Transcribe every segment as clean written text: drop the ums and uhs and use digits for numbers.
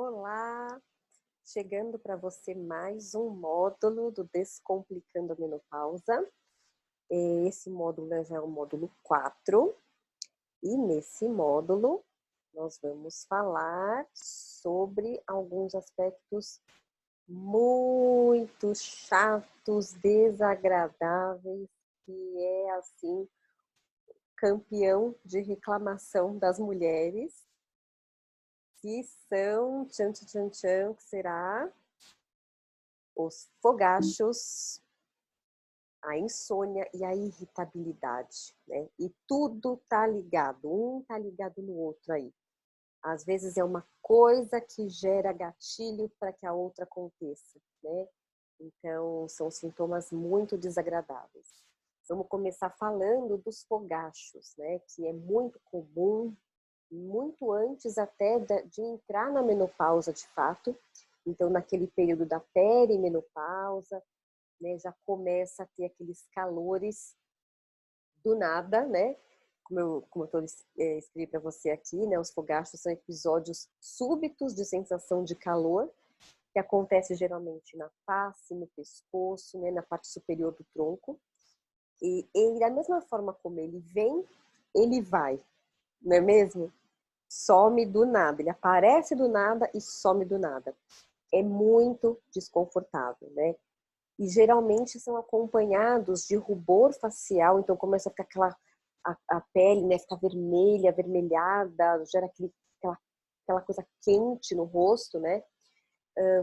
Olá! Chegando para você mais um módulo do Descomplicando a Menopausa. Esse módulo já é o módulo 4. E nesse módulo nós vamos falar sobre alguns aspectos muito chatos, desagradáveis, que é assim, campeão de reclamação das mulheres, que são, que será os fogachos, a insônia e a irritabilidade, né? E tudo tá ligado, um tá ligado no outro aí. Às vezes é uma coisa que gera gatilho para que a outra aconteça, né? Então, são sintomas muito desagradáveis. Vamos começar falando dos fogachos, né? Que é muito comum, muito antes até de entrar na menopausa de fato. Então, naquele período da perimenopausa, né, já começa a ter aqueles calores do nada, né? Como eu escrevi para você aqui, né? Os fogachos são episódios súbitos de sensação de calor, que acontece geralmente na face, no pescoço, né, na parte superior do tronco. E ele, da mesma forma como ele vem, ele vai, não é mesmo? Some do nada, ele aparece do nada e some do nada. É muito desconfortável, né? E geralmente são acompanhados de rubor facial, então começa a ficar a pele, né, fica vermelha, avermelhada, gera aquela coisa quente no rosto, né?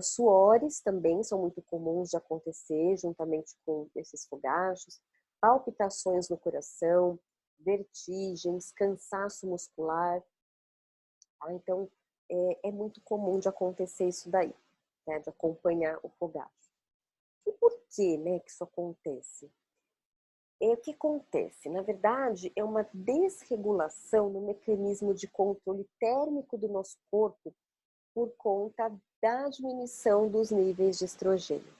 Suores também são muito comuns de acontecer, juntamente com esses fogachos, palpitações no coração, vertigens, cansaço muscular, tá? Então, é muito comum de acontecer isso daí, né, de acompanhar o fogacho. E por que, né, que isso acontece? O que acontece? Na verdade, é uma desregulação no mecanismo de controle térmico do nosso corpo por conta da diminuição dos níveis de estrogênio.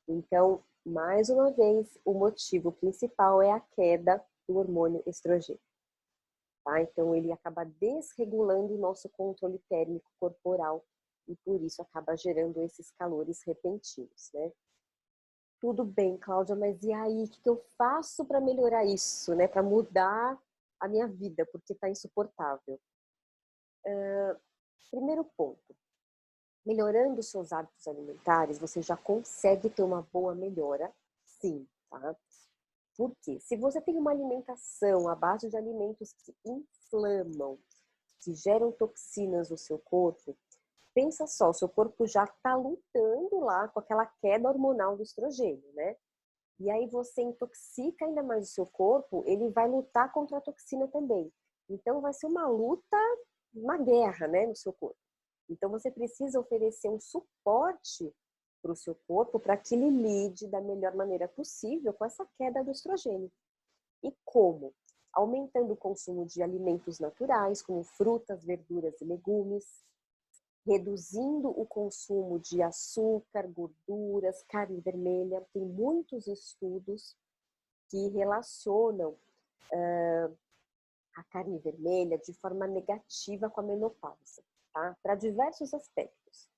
Então, mais uma vez, o motivo principal é a queda do hormônio estrogênio. Tá? Então, ele acaba desregulando o nosso controle térmico corporal e por isso acaba gerando esses calores repentinos, né? Tudo bem, Cláudia, mas e aí? O que eu faço para melhorar isso, né? Para mudar a minha vida, porque está insuportável. Primeiro ponto, melhorando os seus hábitos alimentares, você já consegue ter uma boa melhora, sim, tá? Por quê? Se você tem uma alimentação à base de alimentos que inflamam, que geram toxinas no seu corpo, pensa só, o seu corpo já está lutando lá com aquela queda hormonal do estrogênio, né? E aí você intoxica ainda mais o seu corpo, ele vai lutar contra a toxina também. Então vai ser uma luta, uma guerra, né, no seu corpo. Então você precisa oferecer um suporte para o seu corpo para que ele lide da melhor maneira possível com essa queda do estrogênio. E como? Aumentando o consumo de alimentos naturais, como frutas, verduras e legumes, reduzindo o consumo de açúcar, gorduras, carne vermelha. Tem muitos estudos que relacionam a carne vermelha de forma negativa com a menopausa, tá? Para diversos aspectos.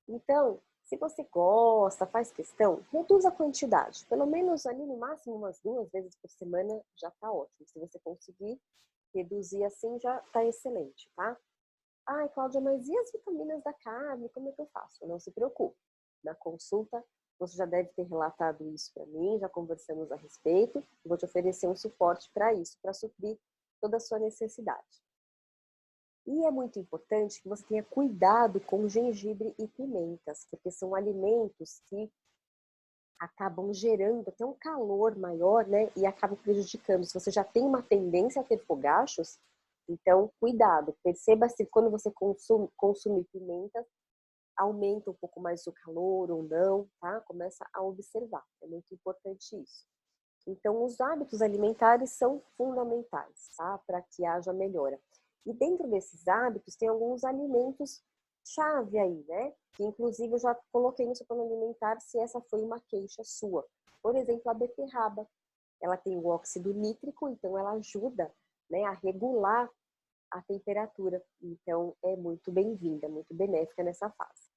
Então, se você gosta, faz questão, reduz a quantidade. Pelo menos ali no máximo umas 2 vezes por semana já tá ótimo. Se você conseguir reduzir assim, já tá excelente, tá? Ai, Cláudia, mas e as vitaminas da carne? Como é que eu faço? Não se preocupe. Na consulta, você já deve ter relatado isso para mim, já conversamos a respeito. Vou te oferecer um suporte para isso, para suprir toda a sua necessidade. E é muito importante que você tenha cuidado com gengibre e pimentas, porque são alimentos que acabam gerando até um calor maior, né? E acabam prejudicando. Se você já tem uma tendência a ter fogachos, então cuidado. Perceba se quando você consumir pimentas, aumenta um pouco mais o calor ou não, tá? Começa a observar. É muito importante isso. Então, os hábitos alimentares são fundamentais, tá? Para que haja melhora. E dentro desses hábitos, tem alguns alimentos chave aí, né? Que inclusive eu já coloquei no seu plano alimentar se essa foi uma queixa sua. Por exemplo, a beterraba. Ela tem o óxido nítrico, então ela ajuda, né, a regular a temperatura. Então, é muito bem-vinda, muito benéfica nessa fase.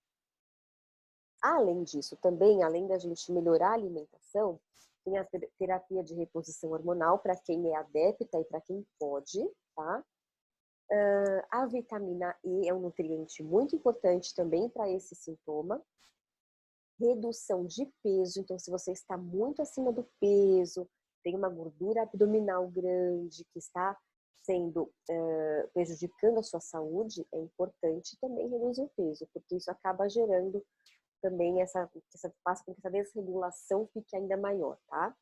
Além disso, também, além da gente melhorar a alimentação, tem a terapia de reposição hormonal para quem é adepta e para quem pode, tá? A vitamina E é um nutriente muito importante também para esse sintoma. Redução de peso, então se você está muito acima do peso, tem uma gordura abdominal grande que está sendo prejudicando a sua saúde, é importante também reduzir o peso, porque isso acaba gerando também faz com que essa desregulação fique ainda maior, tá?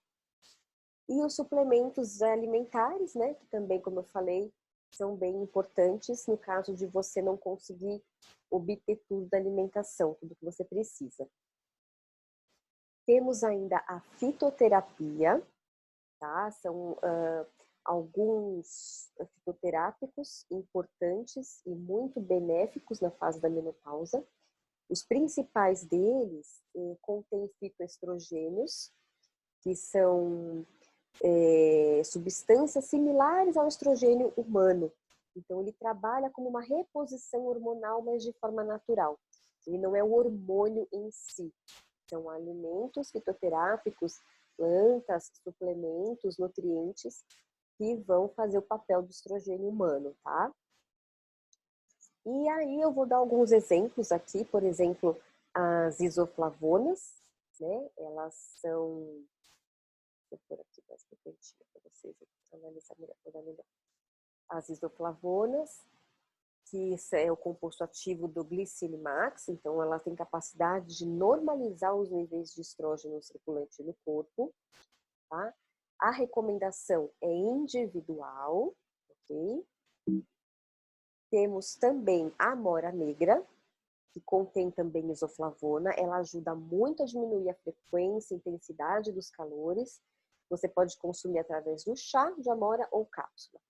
E os suplementos alimentares, né, que também, como eu falei, são bem importantes no caso de você não conseguir obter tudo da alimentação, tudo que você precisa. Temos ainda a fitoterapia, tá? São alguns fitoterápicos importantes e muito benéficos na fase da menopausa. Os principais deles contêm fitoestrogênios, que são substâncias similares ao estrogênio humano. Então, ele trabalha como uma reposição hormonal, mas de forma natural. Ele não é o hormônio em si. São alimentos fitoterápicos, plantas, suplementos, nutrientes que vão fazer o papel do estrogênio humano, tá? E aí eu vou dar alguns exemplos aqui, por exemplo, as isoflavonas, né? Elas são... Deixa eu pôr aqui mais pertinho para vocês analisar melhor. As isoflavonas, que é o composto ativo do glicinimax, então ela tem capacidade de normalizar os níveis de estrógeno circulante no corpo, tá? A recomendação é individual, ok? Temos também a amora negra, que contém também isoflavona, ela ajuda muito a diminuir a frequência e intensidade dos calores. Você pode consumir através do chá de amora ou cápsula.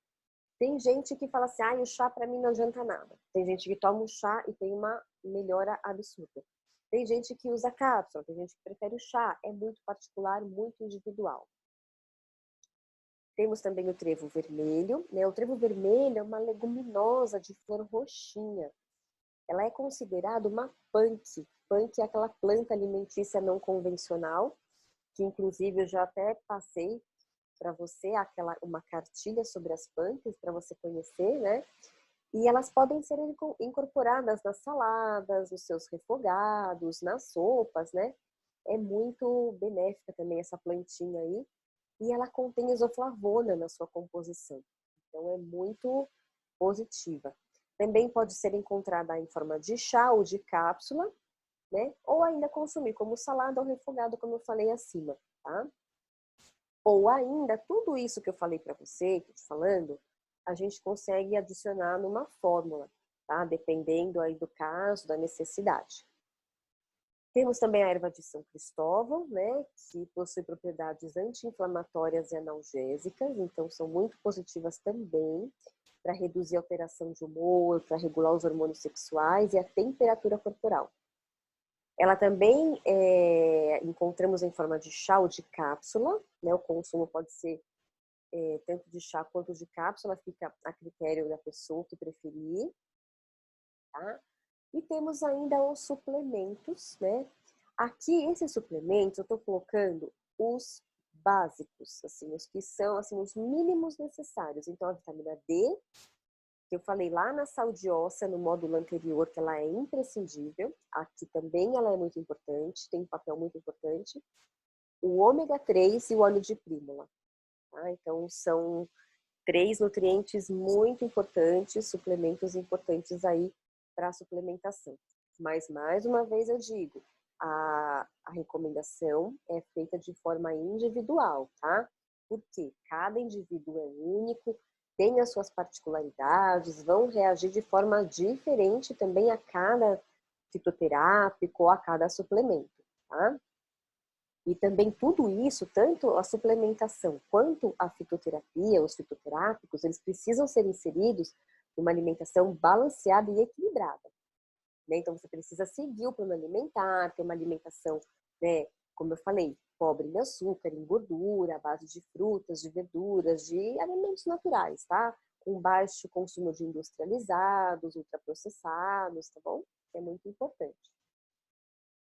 Tem gente que fala assim, o chá para mim não adianta nada. Tem gente que toma o chá e tem uma melhora absurda. Tem gente que usa cápsula, tem gente que prefere o chá. É muito particular, muito individual. Temos também o trevo vermelho, né? O trevo vermelho é uma leguminosa de flor roxinha. Ela é considerada uma punk. Punk é aquela planta alimentícia não convencional, que inclusive eu já até passei para você uma cartilha sobre as punks para você conhecer, né? E elas podem ser incorporadas nas saladas, nos seus refogados, nas sopas, né? É muito benéfica também essa plantinha aí. E ela contém isoflavona na sua composição. Então é muito positiva. Também pode ser encontrada em forma de chá ou de cápsula, né? Ou ainda consumir como salada ou refogado, como eu falei acima, tá? Ou ainda, tudo isso que eu falei para você, que eu tô falando, a gente consegue adicionar numa fórmula, tá? Dependendo aí do caso, da necessidade. Temos também a erva de São Cristóvão, né? Que possui propriedades anti-inflamatórias e analgésicas, então são muito positivas também para reduzir a alteração de humor, para regular os hormônios sexuais e a temperatura corporal. Ela também encontramos em forma de chá ou de cápsula, né? O consumo pode ser tanto de chá quanto de cápsula, fica a critério da pessoa que preferir, tá? E temos ainda os suplementos, né? Aqui, esses suplementos, eu estou colocando os básicos, assim, os que são assim, os mínimos necessários. Então, a vitamina D, que eu falei lá na saúde óssea, no módulo anterior, que ela é imprescindível. Aqui também ela é muito importante, tem um papel muito importante. O ômega 3 e o óleo de prímula. Tá? Então, são 3 nutrientes muito importantes, suplementos importantes aí para a suplementação. Mas, mais uma vez eu digo, a recomendação é feita de forma individual, tá? Porque cada indivíduo é único, tem as suas particularidades, vão reagir de forma diferente também a cada fitoterápico ou a cada suplemento, tá? E também tudo isso, tanto a suplementação quanto a fitoterapia, os fitoterápicos, eles precisam ser inseridos numa alimentação balanceada e equilibrada, né? Então você precisa seguir o plano alimentar, ter uma alimentação, né, como eu falei, pobre em açúcar, em gordura, à base de frutas, de verduras, de alimentos naturais, tá? com baixo consumo de industrializados, ultraprocessados, tá bom? É muito importante.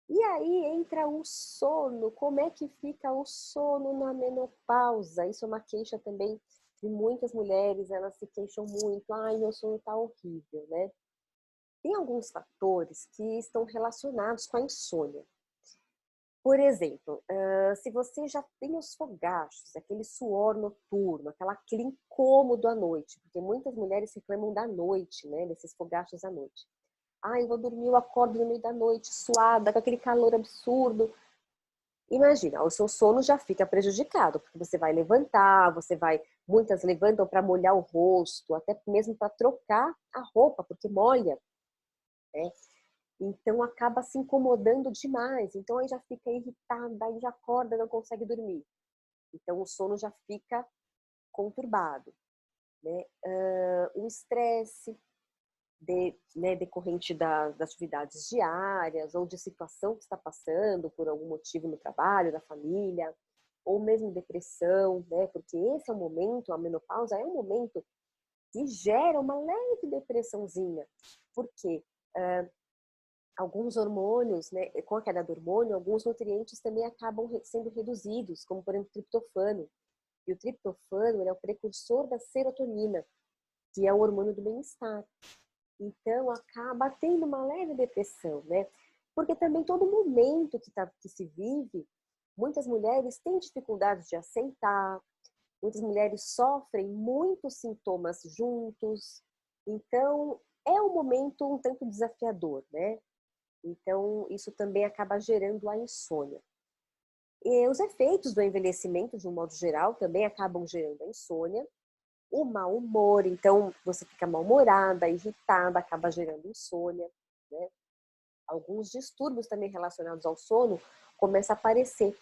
E aí entra o sono. Como é que fica o sono na menopausa? Isso é uma queixa também de muitas mulheres, elas se queixam muito. Ai, meu sono tá horrível, né? Tem alguns fatores que estão relacionados com a insônia. Por exemplo, se você já tem os fogachos, aquele suor noturno, aquele incômodo à noite, porque muitas mulheres reclamam da noite, né, desses fogachos à noite. Ah, eu vou dormir, eu acordo no meio da noite, suada, com aquele calor absurdo. Imagina, o seu sono já fica prejudicado, porque você vai levantar, muitas levantam para molhar o rosto, até mesmo para trocar a roupa, porque molha, né? Então acaba se incomodando demais. Então aí já fica irritada, aí já acorda, não consegue dormir. Então o sono já fica conturbado, né? O estresse decorrente das atividades diárias ou de situação que está passando por algum motivo no trabalho, na família, ou mesmo depressão, né? Porque esse é o momento, a menopausa é um momento que gera uma leve depressãozinha. Por quê? Alguns hormônios, né, com a queda do hormônio, alguns nutrientes também acabam sendo reduzidos, como por exemplo o triptofano. E o triptofano é o precursor da serotonina, que é o hormônio do bem-estar. Então acaba tendo uma leve depressão, né? Porque também todo momento que se vive, muitas mulheres têm dificuldades de aceitar, muitas mulheres sofrem muitos sintomas juntos. Então é um momento um tanto desafiador, né? Então, isso também acaba gerando a insônia. E os efeitos do envelhecimento, de um modo geral, também acabam gerando a insônia. O mau humor, então você fica mal-humorada, irritada, acaba gerando insônia, né? Alguns distúrbios também relacionados ao sono começam a aparecer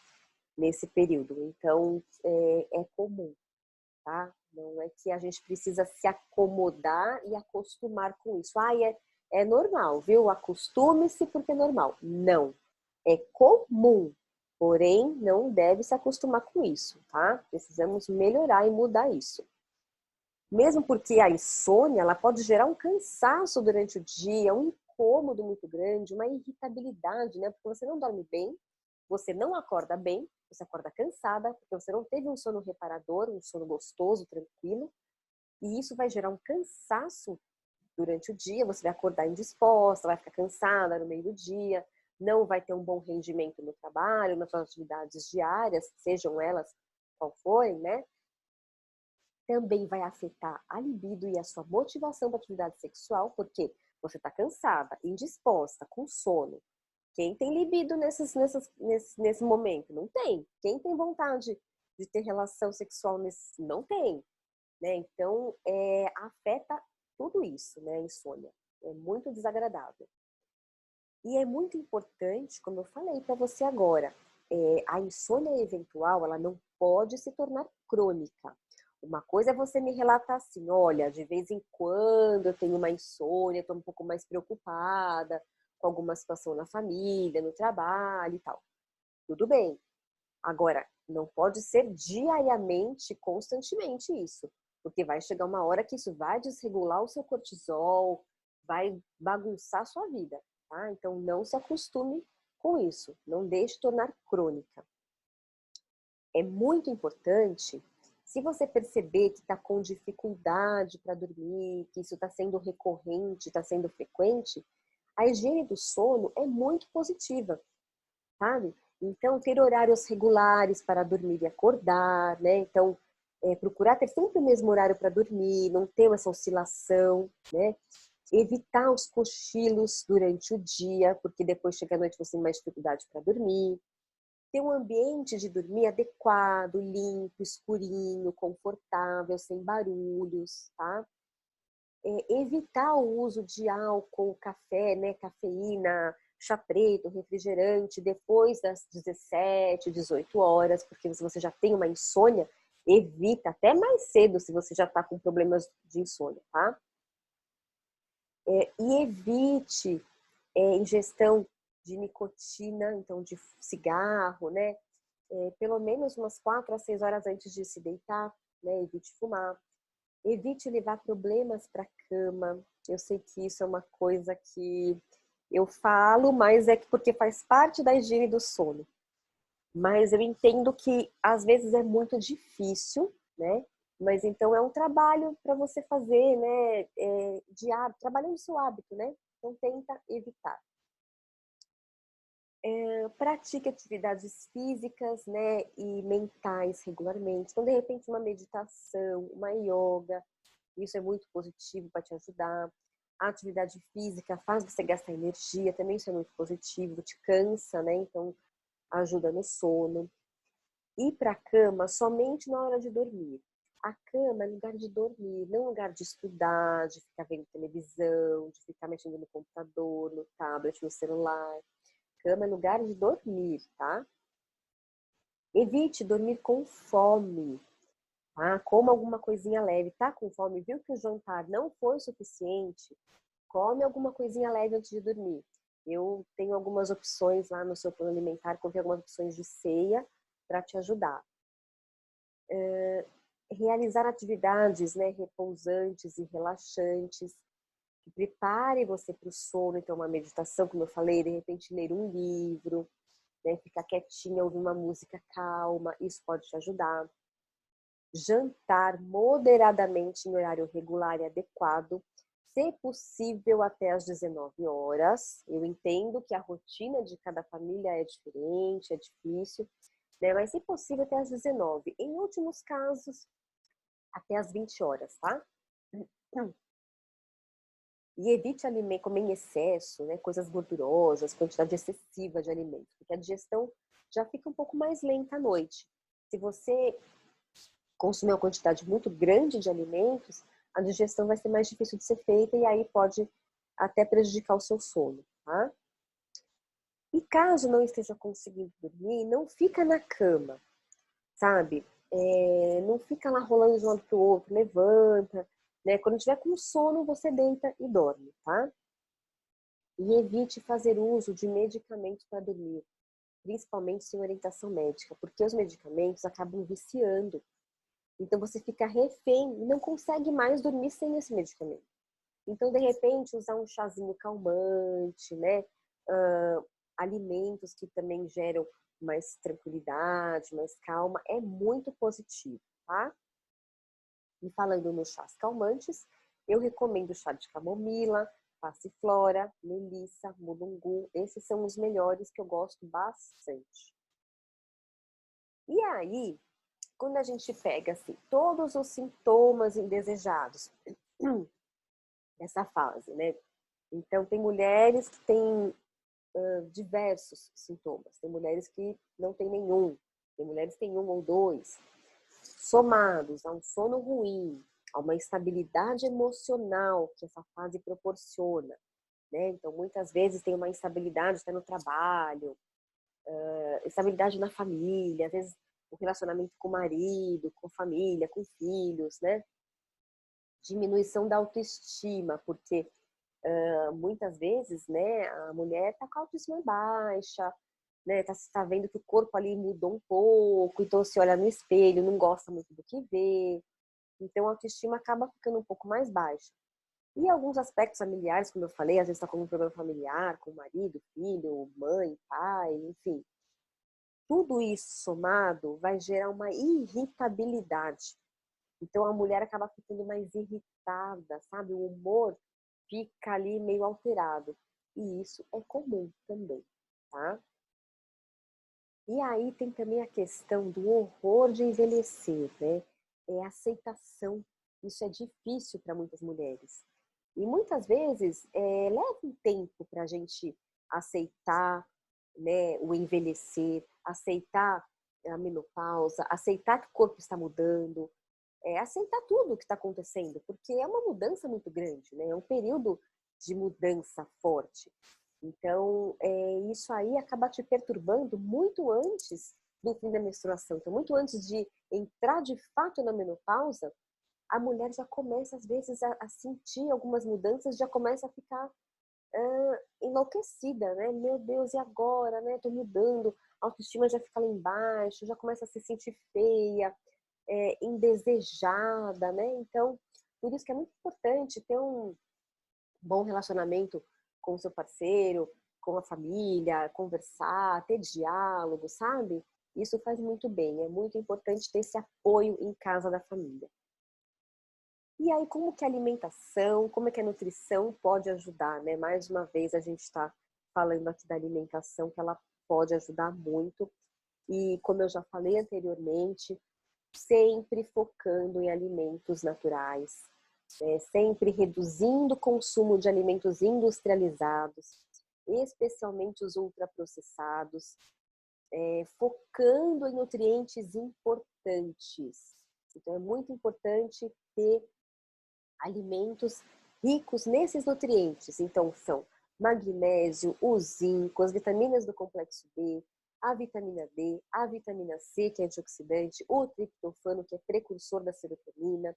nesse período. Então, é comum, tá? Não é que a gente precisa se acomodar e acostumar com isso. Ah, é normal, viu? Acostume-se porque é normal. Não. É comum, porém não deve se acostumar com isso, tá? Precisamos melhorar e mudar isso. Mesmo porque a insônia, ela pode gerar um cansaço durante o dia, um incômodo muito grande, uma irritabilidade, né? Porque você não dorme bem, você não acorda bem, você acorda cansada, porque você não teve um sono reparador, um sono gostoso, tranquilo, e isso vai gerar um cansaço durante o dia, você vai acordar indisposta, vai ficar cansada no meio do dia, não vai ter um bom rendimento no trabalho, nas suas atividades diárias, sejam elas qual forem, né? Também vai afetar a libido e a sua motivação para atividade sexual, porque você está cansada, indisposta, com sono. Quem tem libido nesse momento? Não tem. Quem tem vontade de ter relação sexual não tem. Né? Então, afeta tudo isso, né, a insônia. É muito desagradável. E é muito importante, como eu falei para você agora, a insônia eventual, ela não pode se tornar crônica. Uma coisa é você me relatar assim, olha, de vez em quando eu tenho uma insônia, estou um pouco mais preocupada com alguma situação na família, no trabalho e tal. Tudo bem. Agora, não pode ser diariamente, constantemente isso, porque vai chegar uma hora que isso vai desregular o seu cortisol, vai bagunçar a sua vida, tá? Então, não se acostume com isso, não deixe tornar crônica. É muito importante, se você perceber que está com dificuldade para dormir, que isso está sendo recorrente, está sendo frequente, a higiene do sono é muito positiva, sabe? Então, ter horários regulares para dormir e acordar, né? Então, procurar ter sempre o mesmo horário para dormir, não ter essa oscilação, né? Evitar os cochilos durante o dia, porque depois chega a noite você tem mais dificuldade para dormir. Ter um ambiente de dormir adequado, limpo, escurinho, confortável, sem barulhos, tá? Evitar o uso de álcool, café, né, cafeína, chá preto, refrigerante, depois das 17, 18 horas, porque se você já tem uma insônia, evita até mais cedo se você já está com problemas de insônia, tá? E evite ingestão de nicotina, então de cigarro, né? Pelo menos umas 4 a 6 horas antes de se deitar, né? Evite fumar. Evite levar problemas para a cama. Eu sei que isso é uma coisa que eu falo, mas é porque faz parte da higiene do sono. Mas eu entendo que às vezes é muito difícil, né? Mas então é um trabalho para você fazer, né? De hábito, trabalhando o seu hábito, né? Então tenta evitar. Pratique atividades físicas, né? E mentais regularmente. Então, de repente, uma meditação, uma yoga, isso é muito positivo para te ajudar. A atividade física faz você gastar energia, também isso é muito positivo, te cansa, né? Então, ajuda no sono. Ir para a cama somente na hora de dormir. A cama é lugar de dormir, não lugar de estudar, de ficar vendo televisão, de ficar mexendo no computador, no tablet, no celular. Cama é lugar de dormir, tá? Evite dormir com fome, tá? Coma alguma coisinha leve. Tá com fome? Viu que o jantar não foi suficiente? Come alguma coisinha leve antes de dormir. Eu tenho algumas opções lá no seu plano alimentar, coloquei algumas opções de ceia para te ajudar. Realizar atividades, né, repousantes e relaxantes, que prepare você para o sono. Então, uma meditação, como eu falei, de repente ler um livro, né, ficar quietinha, ouvir uma música calma, isso pode te ajudar. Jantar moderadamente em horário regular e adequado, se possível até às 19 horas. Eu entendo que a rotina de cada família é diferente, é difícil, né? Mas se possível até às 19. Em últimos casos, até às 20 horas, tá? E evite comer em excesso, né? Coisas gordurosas, quantidade excessiva de alimentos, porque a digestão já fica um pouco mais lenta à noite. Se você consumir uma quantidade muito grande de alimentos, a digestão vai ser mais difícil de ser feita e aí pode até prejudicar o seu sono, tá? E caso não esteja conseguindo dormir, não fica na cama, sabe? Não fica lá rolando de um lado pro outro, levanta, né? Quando tiver com sono, você deita e dorme, tá? E evite fazer uso de medicamentos para dormir, principalmente sem orientação médica, porque os medicamentos acabam viciando. Então você fica refém e não consegue mais dormir sem esse medicamento. Então, de repente, usar um chazinho calmante, né? Alimentos que também geram mais tranquilidade, mais calma, é muito positivo, tá? E falando nos chás calmantes, eu recomendo o chá de camomila, passiflora, melissa, mulungu. Esses são os melhores que eu gosto bastante. E aí, quando a gente pega assim, todos os sintomas indesejados dessa fase, né? Então, tem mulheres que têm diversos sintomas, tem mulheres que não têm nenhum, tem mulheres que têm um ou dois, somados a um sono ruim, a uma instabilidade emocional que essa fase proporciona, né? Então, muitas vezes tem uma instabilidade até no trabalho, instabilidade na família, às vezes o relacionamento com o marido, com família, com filhos, né? Diminuição da autoestima, porque muitas vezes, né, a mulher está com a autoestima baixa, né, tá vendo que o corpo ali mudou um pouco, então se olha no espelho, não gosta muito do que vê, então a autoestima acaba ficando um pouco mais baixa. E alguns aspectos familiares, como eu falei, às vezes está com um problema familiar, com o marido, filho, mãe, pai, enfim. Tudo isso somado vai gerar uma irritabilidade. Então a mulher acaba ficando mais irritada, sabe? O humor fica ali meio alterado. E isso é comum também, tá? E aí tem também a questão do horror de envelhecer, né? É a aceitação. Isso é difícil para muitas mulheres. E muitas vezes leva um tempo para a gente aceitar, né, o envelhecer, aceitar a menopausa, aceitar que o corpo está mudando, aceitar tudo o que está acontecendo, porque é uma mudança muito grande, né? É um período de mudança forte. Então, isso aí acaba te perturbando muito antes do fim da menstruação. Então, muito antes de entrar de fato na menopausa, a mulher já começa, às vezes, a sentir algumas mudanças, já começa a ficar enlouquecida, né? Meu Deus, e agora, né? Tô mudando, a autoestima já fica lá embaixo, já começa a se sentir feia, indesejada, né? Então, por isso que é muito importante ter um bom relacionamento com o seu parceiro, com a família, conversar, ter diálogo, sabe? Isso faz muito bem, é muito importante ter esse apoio em casa da família. E aí, como que a alimentação, como é que a nutrição pode ajudar, né? Mais uma vez, a gente está falando aqui da alimentação, que ela pode ajudar muito. E como eu já falei anteriormente, sempre focando em alimentos naturais, sempre reduzindo o consumo de alimentos industrializados, especialmente os ultraprocessados, focando em nutrientes importantes. Então, é muito importante ter alimentos ricos nesses nutrientes. Então, são magnésio, o zinco, as vitaminas do complexo B, a vitamina D, a vitamina C, que é antioxidante, o triptofano, que é precursor da serotonina.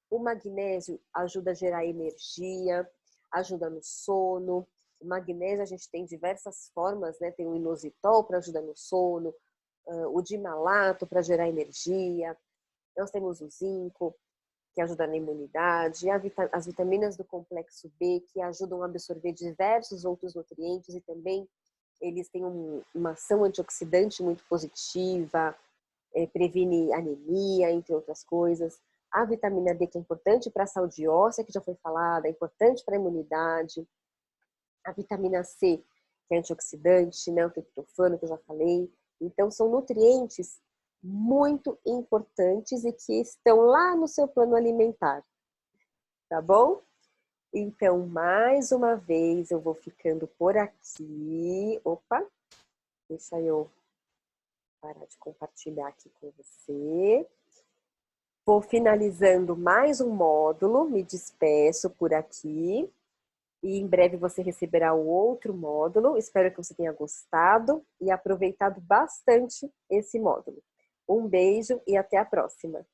O magnésio ajuda a gerar energia, ajuda no sono. O magnésio a gente tem diversas formas, né? Tem o inositol para ajudar no sono, o dimalato para gerar energia. Nós temos o zinco, que ajuda na imunidade, as vitaminas do complexo B, que ajudam a absorver diversos outros nutrientes e também eles têm uma ação antioxidante muito positiva, previne anemia, entre outras coisas. A vitamina D, que é importante para a saúde óssea, que já foi falada, é importante para a imunidade. A vitamina C, que é antioxidante, né? O triptofano, que eu já falei. Então, são nutrientes muito importantes e que estão lá no seu plano alimentar, tá bom? Então, mais uma vez, eu vou ficando por aqui. Opa, deixa eu parar de compartilhar aqui com você. Vou finalizando mais um módulo, me despeço por aqui. E em breve você receberá o outro módulo. Espero que você tenha gostado e aproveitado bastante esse módulo. Um beijo e até a próxima!